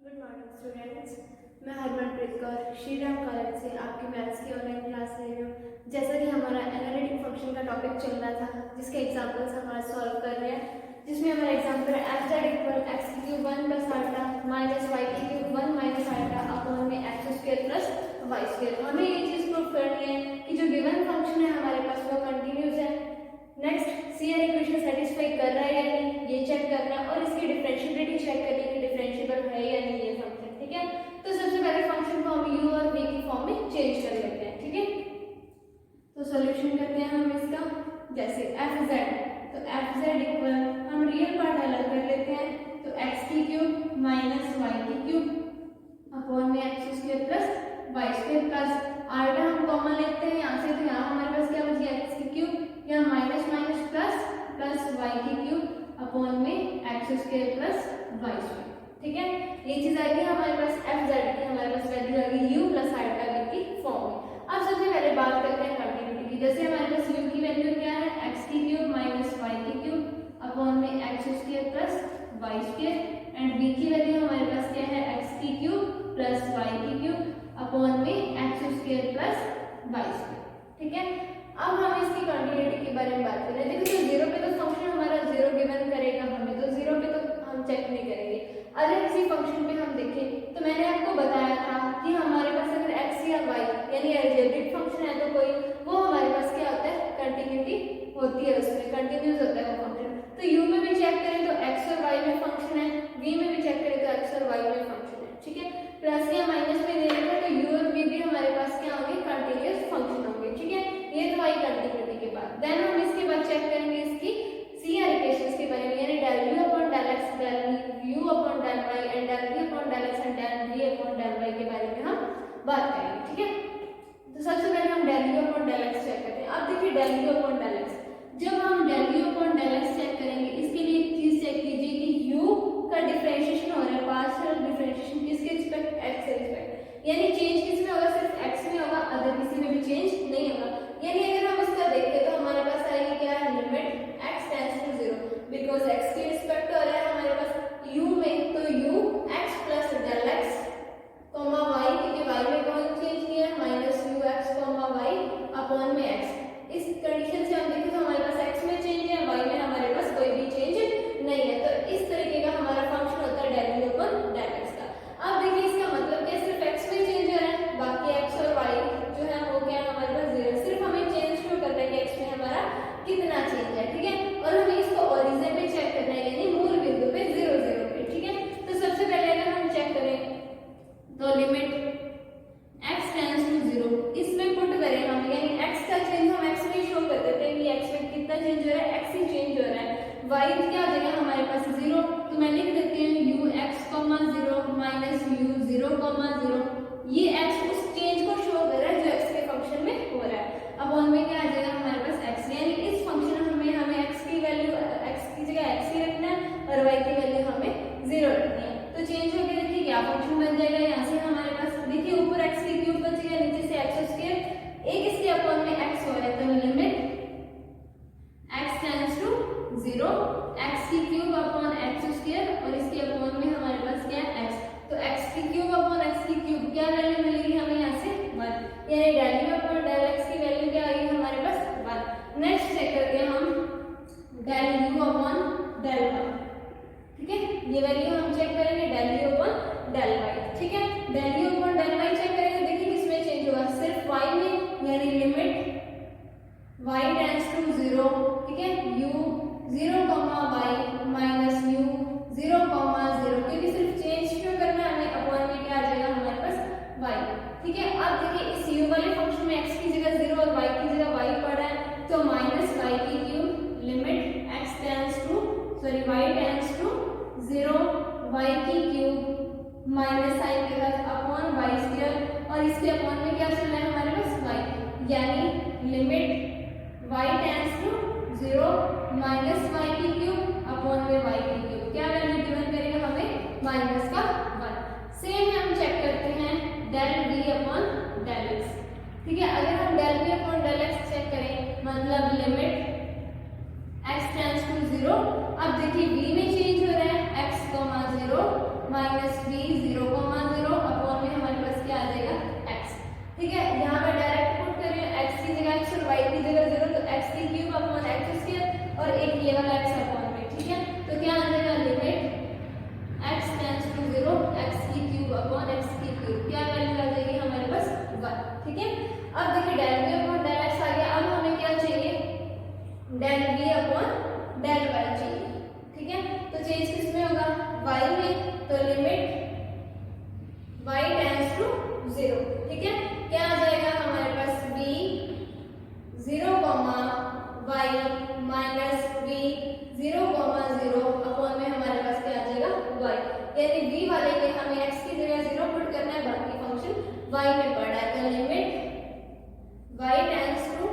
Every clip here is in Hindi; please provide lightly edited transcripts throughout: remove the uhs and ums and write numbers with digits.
गुड मॉर्निंग स्टूडेंट्स, मैं हरमनप्रीत कौर श्रीराम कॉलेज से आपकी मैथ्स की ऑनलाइन क्लास ले रही हूँ। जैसा कि हमारा एनालिटिक फंक्शन का टॉपिक चल रहा था, जिसके एग्जांपल्स हमारा सॉल्व कर रहे हैं, जिसमें हमारा एग्जांपल है f z इक्वल x की क्यूब 1 प्लस आटा माइनस y की क्यूब 1 माइनस आटा अपॉन में x square plus y square. हमें ये चीज़ प्रूव करनी है कि जो गिवन फंक्शन है हमारे पास वो कंटिन्यूस है। नेक्स्ट CR इक्वेशन सेटिस्फाई कर रहा है या नहीं ये चेक करना है, और इसकी डिफरेंशिएबिलिटी चेक करनी है कि डिफरेंशिएबल है या नहीं ये फंक्शन। ठीक है, तो सबसे पहले फंक्शन को हम u और v की फॉर्म में चेंज कर लेते हैं। ठीक है, तो सॉल्यूशन करते हैं हम इसका। जैसे f z, तो f z इक्वल हम रियल पार्ट अलग कर लेते हैं, तो x की क्यूब माइनस y की क्यूब अपॉन में x square plus y square plus आटा हम कॉमन लेते हैं यहाँ से, तो यहाँ हमारे पास क्या बच गया x की क्यूब, यहाँ minus minus plus plus y की क्यूब अपॉन में x square plus y square. ठीक है, ये चीज आएगी हमारे पास f z की, हमारे पास वैल्यू आएगी u प्लस आटा v की फॉर्म में। अब सबसे पहले बात करते हैं कंटिन्यूटी की। जैसे हमारे पास u की वैल्यू क्या है, x की क्यूब माइनस y की क्यूब अपॉन में x square plus y square, and v की वैल्यू हमारे पास क्या है, x की क्यूब प्लस y की क्यूब अपॉन में x square plus y square. ठीक है, अब हम इसकी कंटिन्यूटी के बारे में बात करें। देखो, तो जीरो पे तो फंक्शन हमारा जीरो गिवन करेगा हमें, तो जीरो पे तो हम चेक नहीं करेंगे। अगर किसी फंक्शन पे हम देखें तो मैंने आपको बताया था कि हमारे पास अगर x या y यानी अलजेब्रिक फंक्शन है तो कोई, वो हमारे पास क्या होता है, कंटिन्यूटी होती है, उसमें कंटिन्यूस होता है वो फंक्शन। तो u में भी चेक करें तो x और y में फंक्शन है, v में भी चेक करें तो x और y में फंक्शन है। ठीक है, प्लस या माइनस में दे रहे हैं तो u और v भी हमारे पास क्या होंगे, कंटिन्यूस फंक्शन होंगे। ठीक है, ये तो आई कंटिन्यूटी के बाद। देन हम इसके बाद चेक करेंगे इसकी CR इक्वेशंस के बारे में, यानी del u upon del x, del u upon del y and del v upon del x and del v upon del y के बारे में हम बात करेंगे। ठीक है, तो सबसे पहले हम del u upon del x check करते हैं। अब देखिए del u upon del x, जब हम del u upon del x check करेंगे, इसके लिए एक चीज चेक कीजिए कि u का डिफरेंशिएशन हो रहा है, पार्शियल डिफरेंशिएशन किसके रिस्पेक्ट, x के रिस्पेक्ट, यानी चेंज किसमें होगा, सिर्फ x में होगा, अदर किसी में भी चेंज नहीं होगा। यानी अगर हम इसका देखें तो हमारे पास आएगी क्या है, limit x tends to 0, because x के रिस्पेक्ट हो रहा है हमारे पास u में, तो u x plus del x comma y, क्योंकि y में कौन चेंज किया है, minus u x comma y upon में x। इस कंडीशन से हम देखें तो हमारे पास x में चेंज है, y में हमारे पास कोई भी चेंज नहीं है। तो इस तरीके का हमारा फंक्शन होता है del u upon del x का। अब देखिए इसका मतलब क्या, सिर्फ x में चेंज हो रहा है, बाकी x और y जो है वो क्या हमारे पास 0, सिर्फ हमें चेंज शो करना है कि x में हमारा कितना चेंज है। ठीक है, और हमें इसको ओरिजिन पे चेक करना है, यानी मूल बिंदु पे 0 0 पे। ठीक है, तो सबसे पहले अगर हम चेक करें तो लिमिट x टेंड्स टू 0, इसमें पुट करें हम, यानी x का चेंज हम x में शो कर देते हैं कि x में कितना चेंज हो रहा है, x ही चेंज हो रहा है। y क्या हो जाएगा हमारे पास 0, तो मैं लिख देती हूँ u x 0 माइनस u 0 0, ये x उस चेंज को शो कर रहा है जो x के फंक्शन में हो रहा है। अपॉन में क्या आ जाएगा हमारे पास x, यानी इस फंक्शन में हमें x की वैल्यू, x की जगह x ही रखना है और y की वैल्यू हमें 0 रखनी है। तो चेंज होकर देखिए क्या फंक्शन बन जाएगा, यहाँ से हमारे पास देखिए ऊपर x की क्यूब बच गया, नीचे से x स्क्वायर, एक इसके अपॉन में x हो रहा है, तो limit x tends to 0, x की क्यूब अपॉन x स्क्वायर, और इसके अपॉन में हमारे पास क्या है x, तो x की क्यूब अपॉन x की क्यूब क्या वैल्यू मिलेगी हमें यहाँ से 1, यानी del u upon del x की वैल्यू क्या आएगी हमारे पास 1। नेक्स्ट चेक करते हैं हम del u upon del y। ठीक है, ये वैल्यू हम चेक करेंगे del u upon del y। ठीक है, del u upon del y check करेंगे, देखिए किसमें चेंज होगा, सिर्फ y में, यानी लिमिट y टेंड्स टू 0। ठीक है, u 0 y माइनस u 0 0, क्योंकि सिर्फ चेंज क्यों करना है हमें, अपॉन में क्या आ जाएगा हमारे पास y। ठीक है, अब देखिए इस u वाले फंक्शन में x की जगह 0 और y की जगह y पड़ा है, तो माइनस y की cube limit x tends to y tends to 0, y की क्यूब माइनस साइन के साथ अपॉन y स्क्वायर, और इसके अपॉन में क्या चल रहा है हमारे पास y, यानी limit y tends to 0 minus y की क्यूब अपॉन में y की क्यूब, क्या वैल्यू गिवन करेगा हमें, माइनस का 1। सेम हम चेक करते हैं del v upon del x। ठीक है, अगर हम del v upon del x check करें, मतलब लिमिट x टेंड्स टू 0, अब देखिए v में चेंज हो रहा है x 0 माइनस v 0,0 अपॉन में हमारे पास क्या आ जाएगा x। ठीक है, यहाँ पे डायरेक्ट पुट कर रही हूँ, x की जगह x और y की जगह 0, तो x की क्यूब अपॉन x स्क्वायर और एक ये वाला x अपॉन में। ठीक है, तो क्या आ जाएगा limit x tends to 0 x की क्यूब अपॉन x की क्यूब, क्या वैल्यू आ जाएगी हमारे पास 1। ठीक है, अब देखिए del v upon del x आ गया। अब हमें क्या चाहिए, del v upon del y चाहिए। ठीक है, तो चेंज किस में होगा, y में, तो लिमिट y टेंड्स टू 0। ठीक है, क्या आ जाएगा हमारे पास v 0, y minus v 0,0 upon में हमारे पास क्या आ जाएगा y, यानी v वाले में हमें x की जगह 0 पुट करना है, बाकी फंक्शन y में पड़ा है, तो लिमिट y टेंड्स टू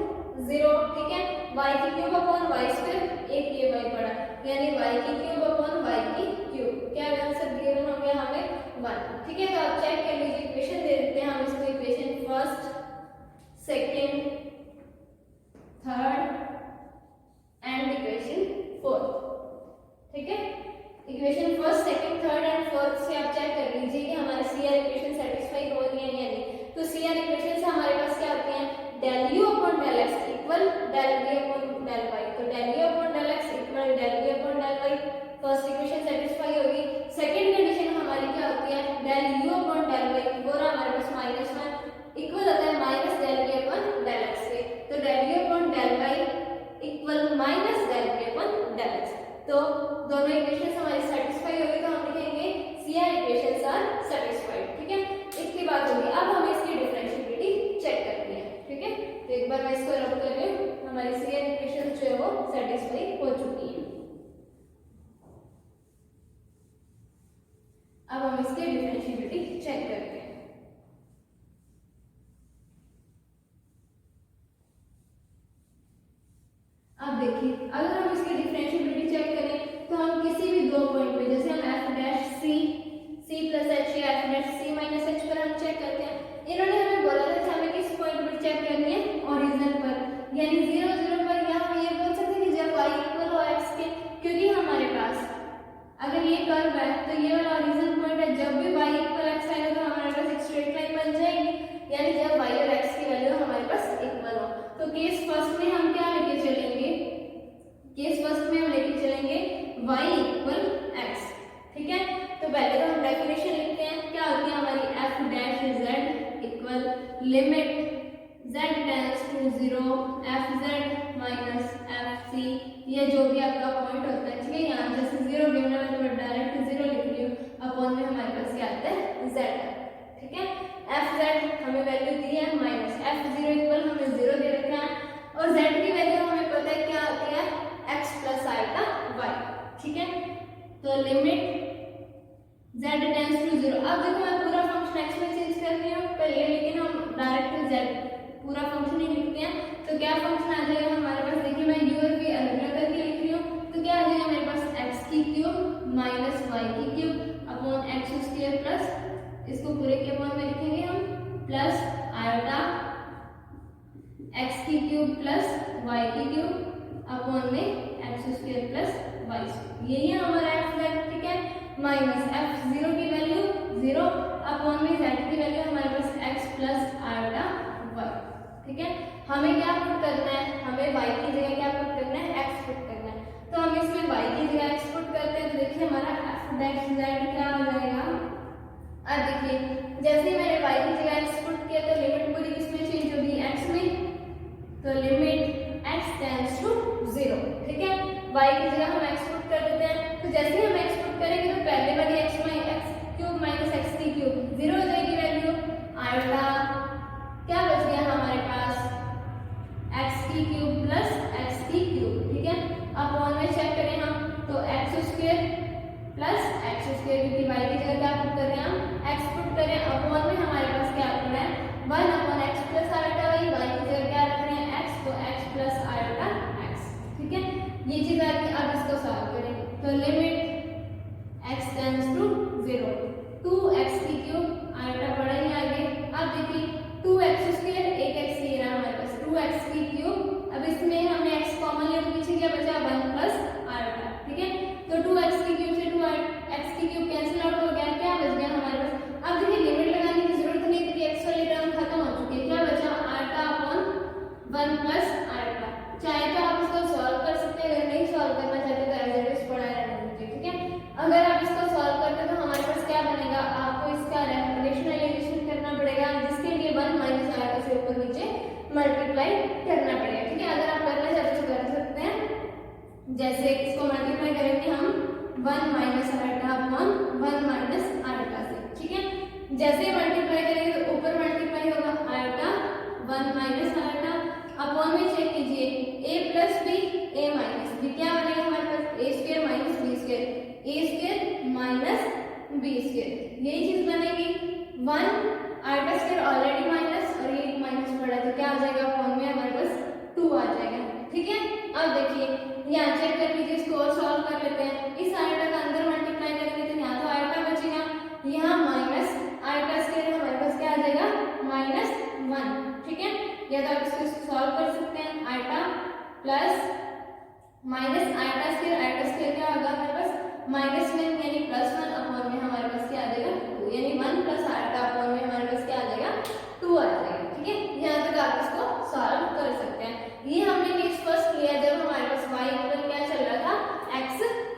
0। ठीक है, y की क्यूब अपॉन y स्क्वायर, एक ये y पड़ा, यानी y की क्यूब अपॉन y की क्यूब, क्या आंसर गिवन हो गया हमें 1। ठीक है, तो आप चेक कर लीजिए, इक्वेशन दे देते हैं हम इसको, equation first, second, third and equation fourth. ठीक है, equation first, second, third and fourth से आप चेक कर लीजिए कि हमारे CR इक्वेशन सेटिस्फाई हो रही है या नहीं। तो CR इक्वेशन से हमारे पास क्या होती है, del u upon del x equal del v upon del y, तो del u upon del x equal del v upon del y, first equation satisfy होगी। सेकंड कंडीशन हमारी क्या होती है, del u upon del y, वो रहा हमारे पास -1 इक्वल होता है minus del v upon del x के, तो del u upon del y equal minus del v upon del x। तो दोनों इक्वेशंस हमारी सेटिस्फाई होगी, तो हम लिखेंगे CR इक्वेशंस आर सेटिस्फाइड। ठीक है, इसकी बात होगी। अब हमें इसकी डिफरेंशिएबिलिटी चेक करनी है। ठीक है, तो एक बार मैं इसको रब कर रही हूँ, हमारी CR इक्वेशंस जो है वो सेटिस्फाई हो चुकी है। अब हम इसकी डिफरेंशिएबिलिटी चेक करते हैं। अब देखिए, अगर हम इसकी डिफरेंशिएबिलिटी चेक करें तो हम किसी भी दो पॉइंट पे, जैसे हम f dash c plus h या f dash c minus h पर हम चेक करते हैं। इन्होंने हमें बोला था कि हमें किस पॉइंट पर चेक करनी है, ओरिजिन पर, यानी 0, 0 पर, या हम ये बोल सकते हैं कि जब y इक्वल हो x के, क्योंकि हमारे पास अगर ये कर्व है तो ये वाला ओरिजिन पॉइंट है, जब भी y इक्वल x आएगा तो हमारे पास एक स्ट्रेट लाइन बन जाएगी, यानी जब y और x की वैल्यू हमारे पास इक्वल हो। तो केस फर्स्ट में हम क्या लेके चलेंगे, केस फर्स्ट में हम लेके चलेंगे y इक्वल x। ठीक है, तो पहले तो हम डेफिनेशन लिखते हैं, क्या होती है हमारी f dash z equal limit z tends to 0 fz minus fc, ये जो भी आपका पॉइंट होता है। ठीक है, यहाँ जैसे 0 गिवन है तो मैं डायरेक्ट 0 लिख रही हूँ, अपॉन में हमारे पास क्या आता है z। ठीक है, fz हमें वैल्यू दी है माइनस f0 इक्वल हमें 0 दे रखा है, और z की वैल्यू हमें पता है क्या होती है x प्लस आइटा y। ठीक है, तो लिमिट z टेंड्स टू 0। अब देखो मैं पूरा फंक्शन x में चेंज कर रही हूँ पहले, लेकिन हम डायरेक्ट z पूरा फंक्शन ही लिखते हैं, तो क्या फंक्शन आ जाएगा हमारे पास, देखिए मैं u और v अलग अलग करके लिख रही हूँ, तो क्या आ जाएगा मेरे पास x की क्यूब माइनस y की cube upon x square plus, इसको पूरे के अपॉन में लिखेंगे हम, प्लस आयोटा x की क्यूब प्लस y की क्यूब अपॉन में x square plus y square, यही है हमारा f। ठीक है, माइनस f0 की वैल्यू 0 अपॉन में z की वैल्यू हमारे पास x प्लस आयोटा y। ठीक है, हमें क्या पुट करना है, हमें y की जगह क्या पुट करना है, x पुट करना है, तो हम इसमें y की जगह x पुट करते हैं, तो देखिए हमारा f डैश z क्या हो जाएगा। अब देखिए जैसे ही मैंने y की जगह x पुट किया तो लिमिट पूरी किसमें चेंज होगी, x में, तो लिमिट x टेंड्स टू 0। ठीक है, y की जगह हम x पुट कर देते हैं, तो जैसे ही हम x पुट करेंगे तो पहले वाली x क्यूब माइनस x की क्यूब 0 हो जाएगी वैल्यू, आयोटा क्या बच गया हमारे पास x की क्यूब प्लस x की क्यूब। ठीक है, अपॉन में चेक करें हम तो x square plus x square, क्योंकि y की जगह क्या पुट कर रहे हैं हम x पुट करें, अपॉन में हमारे पास क्या पड़ा है 1 upon x plus iota y, y की जगह क्या रख रहे हैं x, तो x प्लस आयोटा x। ठीक है, ये चीज आ गई। अब इसको सॉल्व करें तो limit x tends to 0 2x की क्यूब आयोटा पड़ा ही आगे। अब देखिए 2x स्क्वायर, एक x ये रहा हमारे पास 2x की क्यूब, अब इसमें हमने x कॉमन लिया तो पीछे क्या बचा 1 प्लस आयोटा। ठीक है, तो 2x की क्यूब से 2x की क्यूब कैंसिल आउट हो गया, मल्टीप्लाई करना पड़ेगा। ठीक है, अगर आप करना चाहते तो कर सकते हैं। जैसे इसको मल्टीप्लाई करेंगे हम 1 minus iota upon 1 minus iota से। ठीक है, जैसे ही मल्टीप्लाई करेंगे तो ऊपर मल्टीप्लाई होगा आयोटा 1 माइनस आयोटा अपॉन में चेक कीजिए a plus B a minus B, क्या बनेगा हमारे पास a square minus B square, a square minus B square, यही चीज बनेगी। 1 आयोटा स्क्वायर ऑलरेडी माइनस और ये माइनस पड़ा तो क्या आ जाएगा अपॉन में हमारे पास 2 आ जाएगा। ठीक है, अब देखिए यहाँ चेक कर लीजिए, इसको और सॉल्व कर लेते हैं। इस आयोटा का अंदर मल्टीप्लाई करेंगे तो यहाँ तो आयोटा बचेगा, यहाँ माइनस आयोटा स्क्वायर हमारे पास क्या आ जाएगा -1। ठीक है, या तो आप इसको सॉल्व कर सकते हैं, iota plus minus iota square क्या होगा हमारे पास -1 यानी +1 अपॉन में हमारे पास क्या आ जाएगा 2, यानी 1 प्लस आयोटा अपॉन में हमारे पास क्या आ जाएगा 2 आ जाएगा। ठीक है, यहाँ तक आप इसको सॉल्व कर सकते हैं। ये हमने केस फर्स्ट लिया जब हमारे पास y इक्वल क्या चल रहा था, x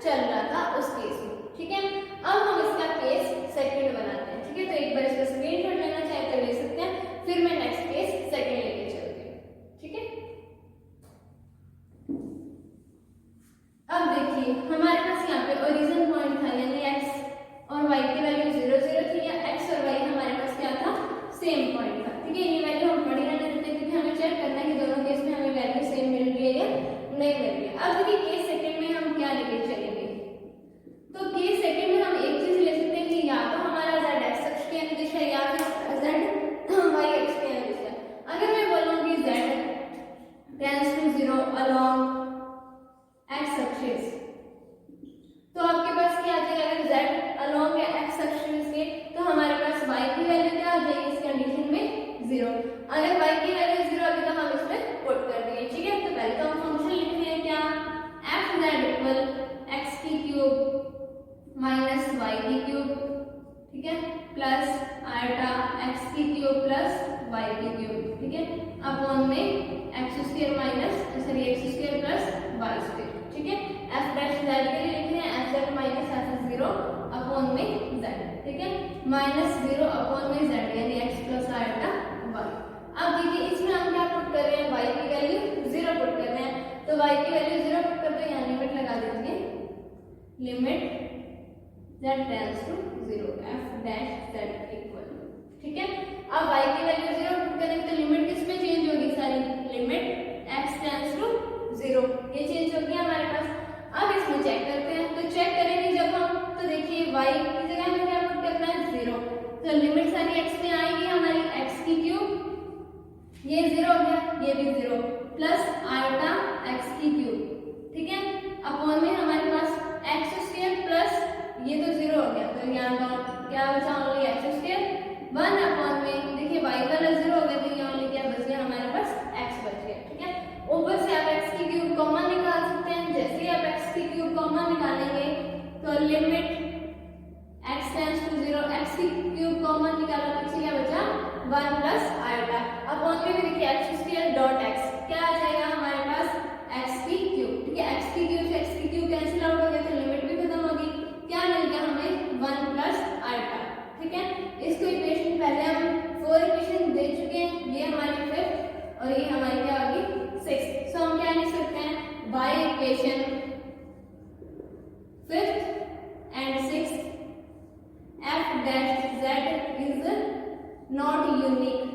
चल रहा था उस केस में। ठीक है, अब हम इसका केस सेकंड बनाते हैं। ठीक है, तो एक बार इसका स्क्रीनशॉट लेना चाहे तो ले सकते हैं, फिर मैं नेक्स्ट केस सेकंड लेके चलती हूँ। ठीक है, अब देखिए हमारे पास यहाँ पे ओरिजिन पॉइंट था यानी x और y की वैल्यू 0 0 थी, या x और y हमारे पास क्या था सेम पॉइंट था। ठीक है, ये वैल्यू हम पढ़ी रहने देते हैं क्योंकि हमें चेक करना है कि दोनों केस में हमें वैल्यू सेम मिल रही है या नहीं मिल रही है। अब देखिए केस सेकंड में हम क्या लेके चलेंगे, तो केस सेकंड में हम एक चीज ले सकते हैं कि या तो हमारा z x अक्ष की दिशा या फिर z y अक्ष की दिशा। अगर मैं बोलूंगी z tends to 0 along x axis, तो आपके पास क्या आ जाएगा, अगर z along x axis के तो हमारे पास y की वैल्यू क्या आ जाएगी इस कंडीशन में 0। अगर y की वैल्यू 0 अभी तो हम इसमें पुट कर देंगे। ठीक है, तो पहले तो हम फंक्शन लिखते हैं क्या, f(z) इक्वल x की क्यूब माइनस y की क्यूब, ठीक है, प्लस आयोटा x की क्यूब प्लस y की क्यूब। ठीक है, अपॉन में x square minus sorry x square plus y square. ठीक है, f डैश z के लिए लिखते हैं f(z) माइनस f(0) अपॉन में z। ठीक है, -0 अपॉन में z यानी x प्लस आयोटा y। अब देखिए इसमें हम क्या पुट कर रहे हैं, y की वैल्यू 0 पुट कर रहे हैं, तो y की वैल्यू 0 पुट कर दो, यहाँ लिमिट लगा दीजिए, limit z tends to 0 f dash z equal. ठीक है, अब y की वैल्यू 0 पुट करेंगे तो लिमिट किसमें चेंज होगी, सारी लिमिट x टेंड्स टू 0 ये चेंज हो गया हमारे पास। अब इसमें चेक करते हैं, तो चेक करेंगे जब हम, तो देखिए y की जगह हमें क्या पुट करना है 0, तो लिमिट सारी x में आएगी हमारी x की क्यूब, ये 0 हो गया, ये भी 0 प्लस आयोटा x की क्यूब। ठीक है, अपॉन में हमारे पास x स्क्वायर प्लस ये तो 0 हो गया, तो यहाँ पर क्या बचा ओनली x स्क्वायर 1 अपॉन में देखिए y वाला 0 हो गया, तो यहाँ ओनली क्या बच गया हमारे पास x बच गया। ठीक है, ऊपर से आप x की क्यूब कॉमन निकाल सकते हैं, जैसे ही आप x की क्यूब कॉमन निकालेंगे तो limit x tends to 0 x की क्यूब कॉमन निकाला, पीछे क्या बचा 1 प्लस आयोटा अपॉन में भी देखिए x स्क्वायर डॉट x क्या आ जाएगा हमारे पास x की क्यूब। ठीक है, x की क्यूब से x की क्यूब कैंसिल आउट हो गया तो लिमिट भी खत्म होगी, क्या मिल गया हमें 1 प्लस आयोटा। ठीक है, इसको इक्वेशन पहले हम 4 इक्वेशन दे चुके हैं, ये हमारी 5th और ये हमारी क्या होगी 6th। सो हम क्या लिख सकते हैं, by equation 5th and 6th f dash z is not unique।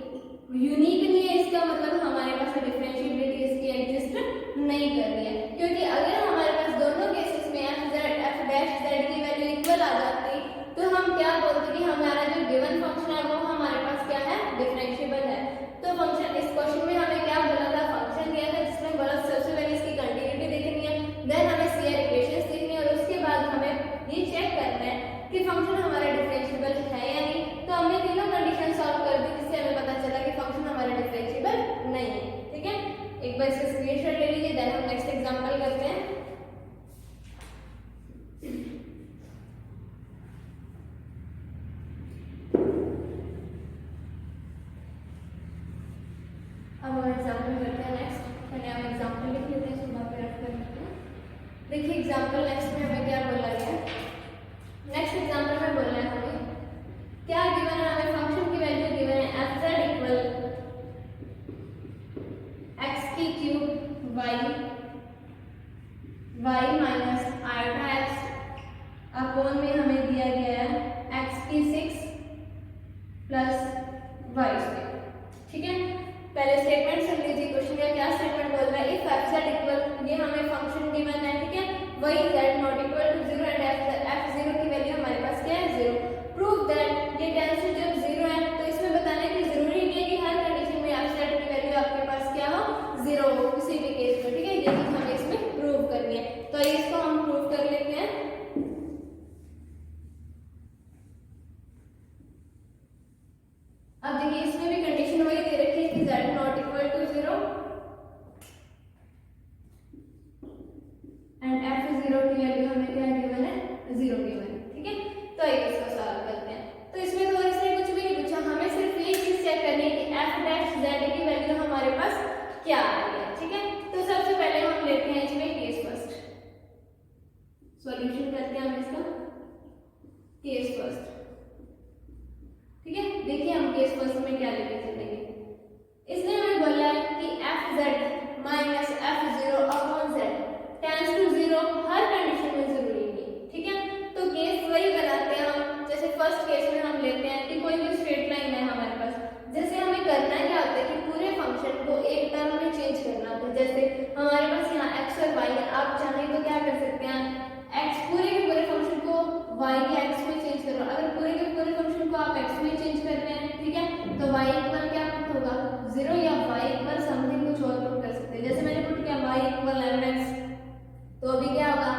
Unique नहीं है, इसका मतलब हमारे पास डिफरेंशिएबिलिटी इसकी एग्जिस्ट नहीं कर रही है, क्योंकि अगर हमारे पास दोनों केसेस में f डैश z की वैल्यू इक्वल आ जाती तो हम क्या बोलते कि हमारा जो गिवन फंक्शन है वो हमारे पास क्या है डिफरेंशिएबल है। तो फंक्शन इस क्वेश्चन में हमें क्या बोला था, फंक्शन दिया था जिसमें बोला सबसे पहले इसकी कंटिन्यूटी देखनी है, देन हमें CR इक्वेशंस देखनी है और उसके बाद हमें ये चेक करना है कि फंक्शन हमारा डिफरेंशिएबल है या नहीं। तो हमने तीनों कंडीशन सॉल्व कर दी जिससे हमें पता चला कि फंक्शन हमारा डिफरेंशिएबल नहीं है। ठीक है, एक बार इसका स्क्रीनशॉट ले लीजिए, देन हम नेक्स्ट एग्जांपल करते हैं। अब हम एग्जांपल करते हैं नेक्स्ट, पहले हम एग्जांपल लिख लेते हैं, सुबह पे रख कर लेते हैं। देखिए एग्जांपल नेक्स्ट में हमें क्या बोला गया, नेक्स्ट एग्जांपल में बोलना है हमें क्या गिवन है, हमें फंक्शन की वैल्यू गिवन है f(z) equal plus Y square. ठीक है, पहले स्टेटमेंट सुन लीजिए, क्वेश्चन का क्या स्टेटमेंट बोल रहा है। इफ एफ जेड इक्वल, ये हमें फंक्शन गिवन है, ठीक है, वही Z not equal to 0 and F 0 की वैल्यू हमारे पास क्या है 0। प्रूव दैट, ये टेंस टू जब 0 है तो इसमें बताना है कि जरूरी नहीं है कि हर कंडीशन में एफ जेड की वैल्यू आपके पास क्या हो 0 हो किसी भी केस में। ठीक है, ये चीज हमें इसमें प्रूव करनी है, तो इसको हम प्रूव कर लेते हैं। अब देखिए इसमें भी कंडीशन वही दे रखी है कि z not equal to 0 and f 0 की वैल्यू हमें क्या गिवन है 0 गिवन है। ठीक है, तो आइए इसको सॉल्व करते हैं। तो इसमें तो इसने कुछ भी नहीं पूछा, हमें सिर्फ ये चीज चेक करनी है कि f डैश z की वैल्यू हमारे पास क्या आ रही है। ठीक है, तो सबसे पहले हम लेते हैं इसमें केस फर्स्ट, सॉल्यूशन करते हैं हम इसका केस फर्स्ट। ठीक है, देखिए हम केस फर्स्ट में क्या लेके चलेंगे। इसने हमें बोला है कि F Z minus F 0 upon Z tends to 0 हर कंडीशन में जरूरी नहीं। ठीक है, तो केस वही बनाते हैं हम, जैसे फर्स्ट केस में हम लेते हैं कि कोई भी स्ट्रेट लाइन है हमारे पास, जैसे हमें करना है क्या होता है कि पूरे फंक्शन को एक टर्म में चेंज करना होता है। जैसे हमारे पास यहाँ एक्स और वाई है, आप चाहें तो क्या कर सकते हैं, एक्स पूरे के पूरे फंक्शन को वाई के एक्स में चेंज करो। अगर पूरे के पूरे फंक्शन को आप एक्स में चेंज करते हैं, ठीक है, तो वाई इक्वल क्या पुट होगा 0 या वाई इक्वल समथिंग कुछ और पुट कर सकते हैं। जैसे मैंने पुट किया वाई इक्वल mx, तो अभी क्या होगा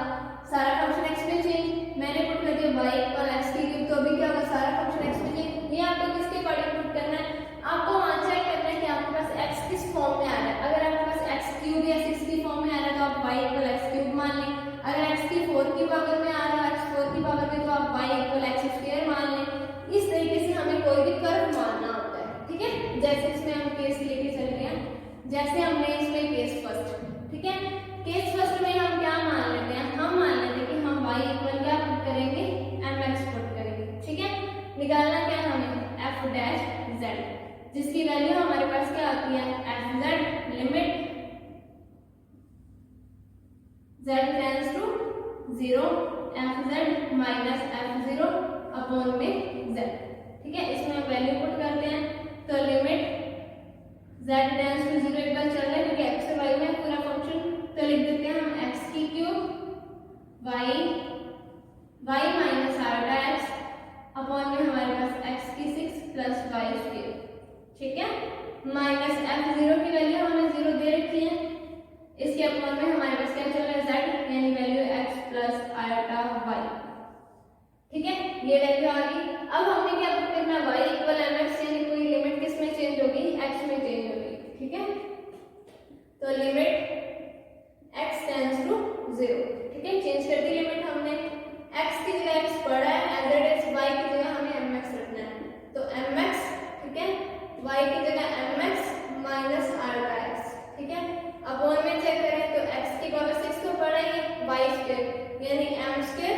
सारा फंक्शन x में चेंज। मैंने पुट कर दिया वाई इक्वल x की क्यूब, तो अभी क्या होगा सारा फंक्शन x में चेंज। ये आपको किसके अकॉर्डिंग पुट करना है, आपको वहां चेक करना है कि आपके पास x किस फॉर्म में आ रहा है। अगर आपके पास x क्यूब या 6 की फॉर्म में आ रहा है तो आप y इक्वल x क्यूब मान लें। अगर x की 4 की पावर में आ रहा है, x 4 की पावर में, तो आप y इक्वल x स्क्वायर मान लें। इस तरीके से हमें कोई भी कर्व मानना होता है। ठीक है, जैसे इसमें हम केस लेके चल रहे हैं, जैसे हमने इसमें केस फर्स्ट, ठीक है, केस फर्स्ट में हम क्या मान लेते हैं, हम मान लेते हैं कि हम y इक्वल क्या पुट करेंगे mx पुट करेंगे। ठीक है, निकालना क्या हमें f डैश z, जिसकी वैल्यू हमारे पास क्या आती है f z limit z tends to 0 f z minus f 0 upon में z। ठीक है, इसमें हम वैल्यू पुट करते हैं, तो limit z tends to 0 equal चल रहा है क्योंकि x से y में पूरा फंक्शन, तो लिख देते हैं हम x की क्यूब y माइनस आर्डा x अपॉन में हमारे पास x की 6 प्लस y स्क्वायर। ठीक है, माइनस f 0 की वैल्यू हमने 0 दे रखी है, इसके अपॉन में हमारे पास क्या चल रहा है z, यानी वैल्यू x प्लस आर्डा y। ठीक है, ये वैल्यू आ गई। अब हमने क्या पुट करना है y इक्वल mx, यानी कोई लिमिट किस में चेंज होगी x में चेंज होगी। ठीक है, तो लिमिट x टेंड्स टू 0। ठीक है, चेंज कर दी लिमिट हमने, x की जगह x पड़ा है, एज इट इज y की जगह हमें mx रखना है, तो mx, ठीक है, y की जगह mx माइनस आर्डा x। ठीक है, अपॉन में चेक करें तो x की पावर 6 तो पड़ा ही है, y स्क्वायर यानी m स्क्वायर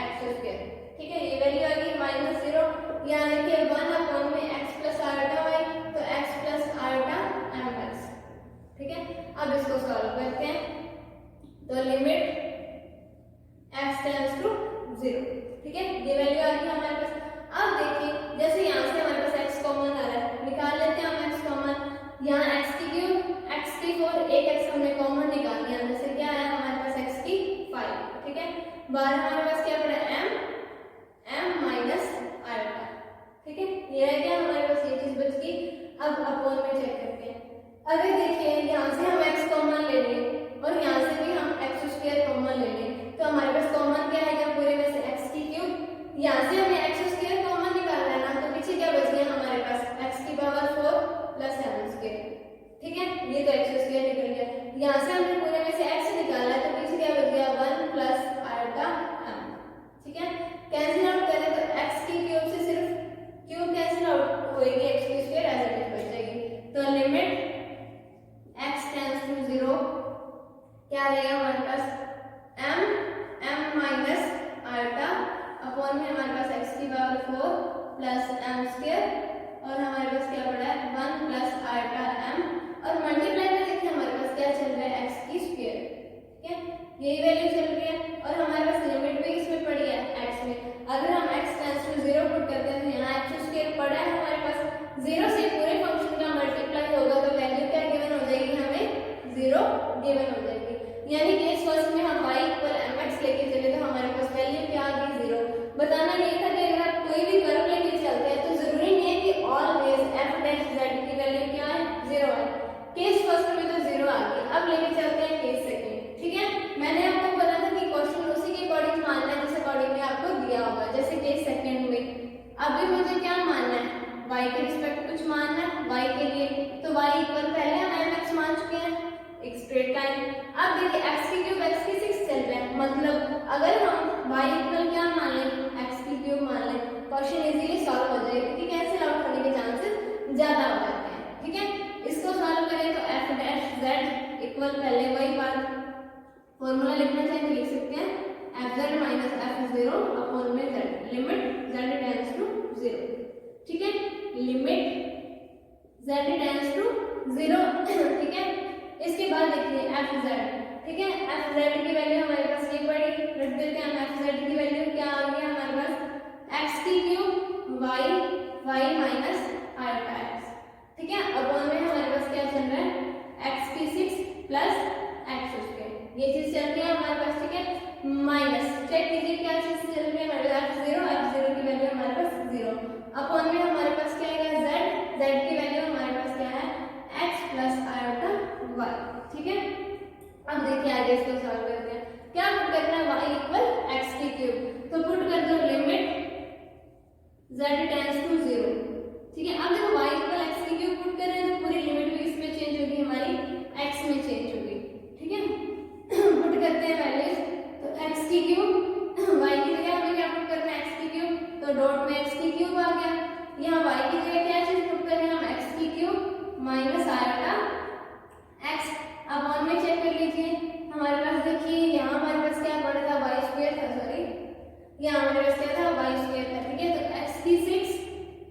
x स्क्वायर। ठीक है, ये वैल्यू आ गई माइनस 0, यानी कि 1 अपॉन में x प्लस आर्डा y, तो x प्लस आर्डा mx। ठीक है, अब इसको सॉल्व करते हैं, तो लिमिट x टेंड्स टू 0। ठीक है, ये वैल्यू आ गई हमारे पास। अब देखिए जैसे यहाँ से हमारे पास x कॉमन आ रहा है, निकाल लेते हैं हम x कॉमन। यहाँ x की क्यूब, x की 4, एक x हमने कॉमन निकाल लिया, जैसे क्या है हमारे पास x की 5। ठीक है, बाहर हमारे पास क्या पड़ा m माइनस आर्डा। ठीक है, ये है क्या हमारे पास, ये चीज बच गई। अब अपॉन में चेक करते हैं, अगर देखिए यहाँ से हम x कॉमन ले लें और यहाँ से भी हम x स्क्वायर कॉमन ले लें, तो हमारे पास कॉमन क्या है पूरे में से x की क्यूब, यहाँ से हमें x स्क्वायर कॉमन निकालना है ना, तो पीछे क्या बच गया हमारे पास x की पावर 4 प्लस m स्क्वायर। ठीक है, ये तो x स्क्वायर निकल गया, यहाँ से हमने पूरे में से x निकाला है, तो पीछे क्या बच गया 1 प्लस आर्डा m। ठीक है, कैंसिल आउट करें तो x की क्यूब से सिर्फ क्यूब कैंसिल आउट होएगी, x की स्क्वायर एज इट इज बच जाएगी, तो लिमिट x टेंड्स टू 0 क्या रहेगा हमारे पास m माइनस आर्डा अपॉन में हमारे पास x की पावर 4 प्लस m स्क्वायर, और हमारे पास क्या पड़ा है 1 प्लस आर्डा m, और मल्टीप्लाई में देखिए हमारे पास क्या चल रहा है x की स्क्वायर। ठीक है, यही वैल्यू चल रही है, और हमारे पास लिमिट भी इसमें पड़ी है x में। अगर हम x टेंड्स टू 0 पुट करते हैं तो यहाँ x स्क्वायर पड़ा है हमारे 0 से पूरे फंक्शन का मल्टीप्लाई होगा तो वैल्यू क्या गिवन हो जाएगी, हमें 0 गिवन हो जाएगी। यानी केस फर्स्ट में हम y इक्वल mx लेके चले तो हमारे पास वैल्यू क्या आ गई, 0। बताना ये था कि अगर आप कोई भी कर्व लेके चलते हैं तो जरूरी नहीं है कि ऑलवेज f डैश z की वैल्यू क्या है, 0 है। केस फर्स्ट में तो 0 आ गई, अब लेके चलते हैं केस सेकंड। ठीक है, मैंने आपको बोला था कि क्वेश्चन उसी के अकॉर्डिंग मानना है जिस अकॉर्डिंग में आपको दिया होगा। जैसे केस सेकंड में अभी मुझे क्या मानना है, y के रिस्पेक्ट कुछ मानना है y के लिए, तो y इक्वल पहले हम mx मान चुके हैं, एक स्ट्रेट लाइन। अब देखिए x की क्यूब x की 6 चल रहा है, मतलब अगर हम y इक्वल क्या मान लें, x की क्यूब मान लें, क्वेश्चन इजीली सॉल्व हो जाएगा क्योंकि कैंसिल आउट होने के चांसेस ज्यादा हो जाते हैं। ठीक है, इसको सॉल्व करें तो f डैश z इक्वल पहले वही बात, फॉर्मूला लिखना चाहें तो लिख सकते हैं fz माइनस f0 अपॉन में z, limit z tends to 0। ठीक है, लिमिट z टेंड्स टू 0। ठीक है, इसके बाद देखिए fz। ठीक है, fz की वैल्यू हमारे पास ये पड़ी, रख देते हैं हम fz की वैल्यू क्या आ गया हमारे पास, x की cube y minus iota x। ठीक है, अपॉन में हमारे पास क्या चल रहा है, x की 6 प्लस x स्क्वायर, ये चीज चल रही है हमारे पास। ठीक है, माइनस चेक कीजिए क्या चीज चल रही है हमारे पास, f0 की वैल्यू हमारे पास 0, अपॉन में हमारे पास क्या आएगा z की वैल्यू हमारे पास क्या है, x प्लस आयोटा y। ठीक है, अब देखिए आगे इसको सॉल्व करते हैं, क्या पुट करना है, y इक्वल x की क्यूब, तो पुट कर दो लिमिट z टेंड्स टू 0। ठीक है, अब देखो y इक्वल x की क्यूब पुट कर रहे हैं तो पूरी लिमिट भी इसमें चेंज होगी, हमारी x में चेंज होगी। ठीक है, पुट करते हैं वैल्यूज, तो x की क्यूब y की जगह हमें क्या पुट करना है, x की क्यूब, तो डॉट में x की क्यूब आ गया, यहाँ y की जगह क्या चीज पुट कर रहे हैं हम, x की cube minus iota x, upon में चेक कर लीजिए हमारे पास, देखिए यहाँ हमारे पास क्या पड़ा था, y स्क्वायर था, सॉरी यहाँ हमारे पास क्या था, y स्क्वायर था। ठीक है, तो x की 6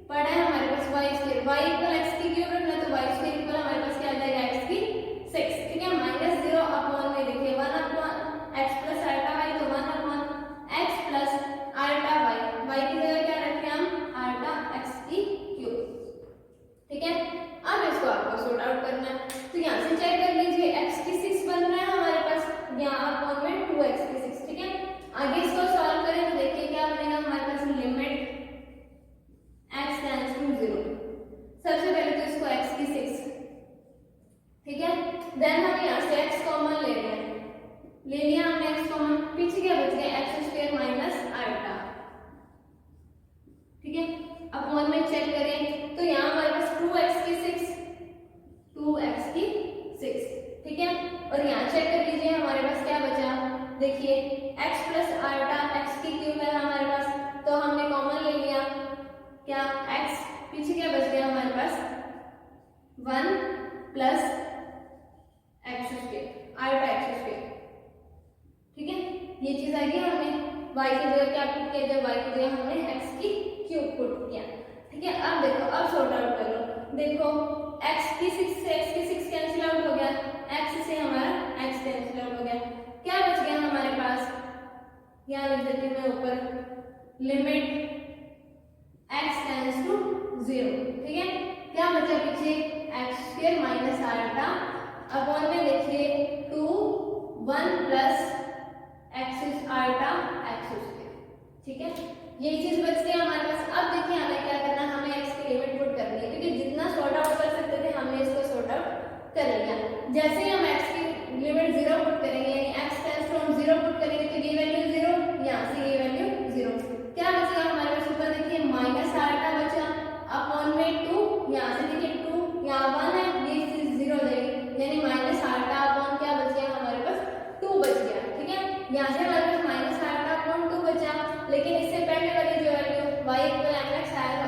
पड़ा है हमारे पास y square, y equal x की क्यूब रखना तो y स्क्वायर इक्वल हमारे पास क्या आ जाएगा, x की 6। ठीक है, माइनस 0 अपॉन में देखिए 1 upon x plus iota y, तो 1 upon x plus iota y, y की जगह क्या रखें हम, आयोटा x की क्यूब। ठीक है, अब इसको आपको सॉर्ट आउट करना है, तो यहाँ से चेक कर लीजिए x की 6 बन रहा है हमारे पास, यहाँ अपॉन में 2x की 6। ठीक है, आगे इसको सॉल्व करें तो देखिए क्या बनेगा हमारे पास, लिमिट x टेंड्स टू 0। सबसे पहले तो इसको x की 6, ठीक है, देन हम यहाँ से x कॉमन ले रहे हैं, ले लिया हमने x कॉमन, पीछे क्या बच गया, x स्क्वायर माइनस आयोटा। ठीक है, अपॉन में चेक करें तो यहाँ हमारे पास 2x की 6। ठीक है, और यहाँ चेक कर लीजिए हमारे पास क्या बचा, देखिए x प्लस आयोटा x की क्यूब है हमारे पास, तो हमने कॉमन ले लिया, क्या x, पीछे क्या बच गया हमारे पास, 1 plus x square iota x square. ठीक है, ये चीज आ गई, हमने y की जगह क्या पुट किया, जब y की जगह हमने x की क्यूब पुट किया। ठीक है, अब देखो, अब सॉर्ट आउट कर लो, देखो x की 6 से x की 6 कैंसिल आउट हो गया, x से हमारा x कैंसिल आउट हो गया, क्या बच गया हमारे पास, यहाँ लिख देती हूँ मैं ऊपर, लिमिट x टेंड्स टू 0। ठीक है, क्या बचा पीछे, x square minus iota, upon में देखिए 2 1 plus x iota x square. ठीक है, ये चीज बच गई हमारे पास। अब देखिए हमें क्या करना है, हमें x की लिमिट पुट करनी है, क्योंकि जितना सॉर्ट आउट कर सकते थे हमने इसको सॉर्ट आउट कर लिया। जैसे ही हम x की लिमिट 0 पुट करेंगे, यानी x टेंड्स टू 0 पुट करेंगे तो ये वैल्यू 0, यहाँ से ये वैल्यू 0, क्या बचेगा हमारे पास, ऊपर देखिए माइनस आयोटा बचा, अपॉन में 2, यहाँ से देखिए 2, यहाँ 1 है, ये चीज 0 हो जाएगी, यानी माइनस आयोटा अपॉन क्या बच गया हमारे पास, 2 बच गया। ठीक है, यहाँ से हमारे पास माइनस आयोटा अपॉन 2 बचा, लेकिन इससे पहले वाली जो वैल्यू y इक्वल mx आया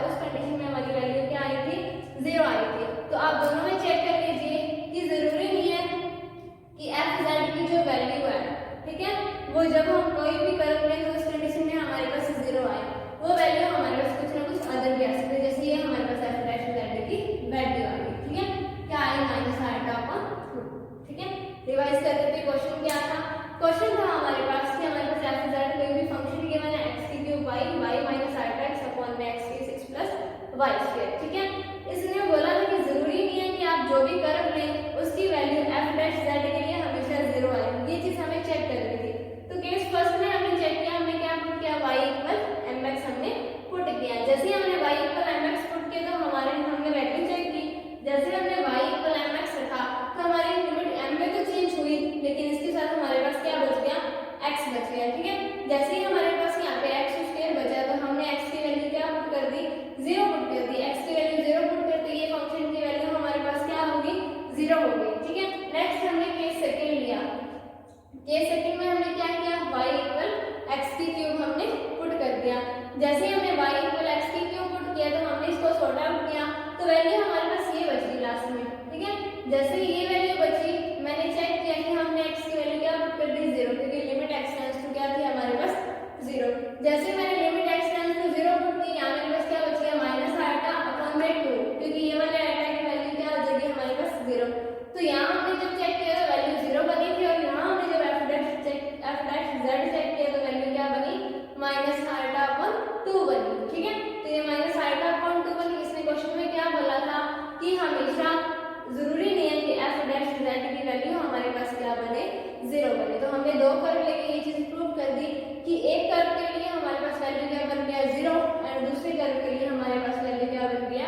वाई स्क्वायर, ठीक है। इसलिए बोला था कि जरूरी नहीं है कि आप जो भी कर्व लें उसकी वैल्यू एफ डैश जेड के लिए हमेशा 0 आए, ये चीज हमें चेक करनी थी। तो केस फर्स्ट में हमने चेक किया, हमने क्या पुट किया, y इक्वल mx हमने पुट किया। जैसे ही हमने y इक्वल mx पुट किया तो हमने वैल्यू चेक की। जैसे हमने y इक्वल mx रखा तो हमारी लिमिट m में तो चेंज हुई, लेकिन इसके साथ हमारे पास क्या बच गया, x बच गया, ठीक है। जैसे ही हमारे पास यहाँ पे x स्क्वायर बचा तो हमने x की वैल्यू क्या पुट कर दी, 0 पुट कर दी। x की वैल्यू 0 पुट करते ये फंक्शन की वैल्यू हमारे पास क्या होगी, 0 होगी, ठीक है। नेक्स्ट हमने केस सेकंड लिया। केस सेकंड में हमने क्या किया, y इक्वल x की क्यूब हमने पुट कर दिया। जैसे ही हमने y इक्वल x की क्यूब पुट किया तो हमने इसको सॉर्ट आउट किया तो वैल्यू हमारे पास ये बच गई लास्ट में, ठीक है। जैसे ही ये वैल्यू बची मैंने चेक किया कि हमने x की वैल्यू क्या पुट कर दी, 0, क्योंकि लिमिट x टेंड्स टू क्या थी हमारे पास 0। जैसे मैंने limit x tends to 0 put की, यहाँ मेरे पास क्या बच गया, माइनस आइटा अपॉन में 2, क्योंकि ये वाले आइटा की वैल्यू क्या हो जाएगी हमारे पास 0। तो यहाँ हमने जब चेक किया तो वैल्यू 0 बनी थी, और यहाँ हमने जब f डैश z चेक किया तो वैल्यू क्या बनी, माइनस आइटा अपॉन 2 बनी, ठीक है। तो ये माइनस आइटा अपॉन 2 बनी। इसने क्वेश्चन में क्या बोला था कि हमेशा जरूरी नहीं है कि f डैश z की वैल्यू हमारे पास क्या बने, 0 बने। तो हमने दो कर्व लेके ये चीज प्रूव कर दी कि एक कर्व के लिए हमारे पास वैल्यू क्या बन गया, 0, और दूसरे कर्व के लिए हमारे पास वैल्यू क्या बन गया,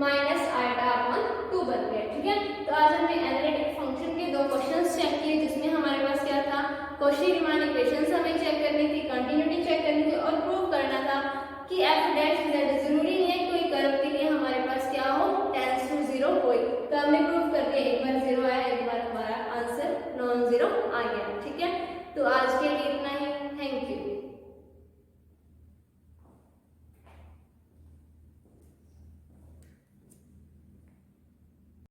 माइनस आइटा अपॉन 2 बन गया, ठीक है। तो आज हमने एनालिटिक फंक्शन के दो क्वेश्चंस चेक किए, जिसमें हमारे पास क्या था, कॉची-रीमान इक्वेशंस हमें चेक करनी थी, कंटिन्यूटी चेक करनी थी, और प्रूव करना था कि f डैश z जरूरी नहीं है कोई कर्व के लिए हमारे पास क्या हो, टेंड्स टू 0 कोई। तो हमने प्रूव कर दिया, एक बार 0 आया, एक बार हमारा आंसर नॉन 0 आ गया, ठीक है। तो आज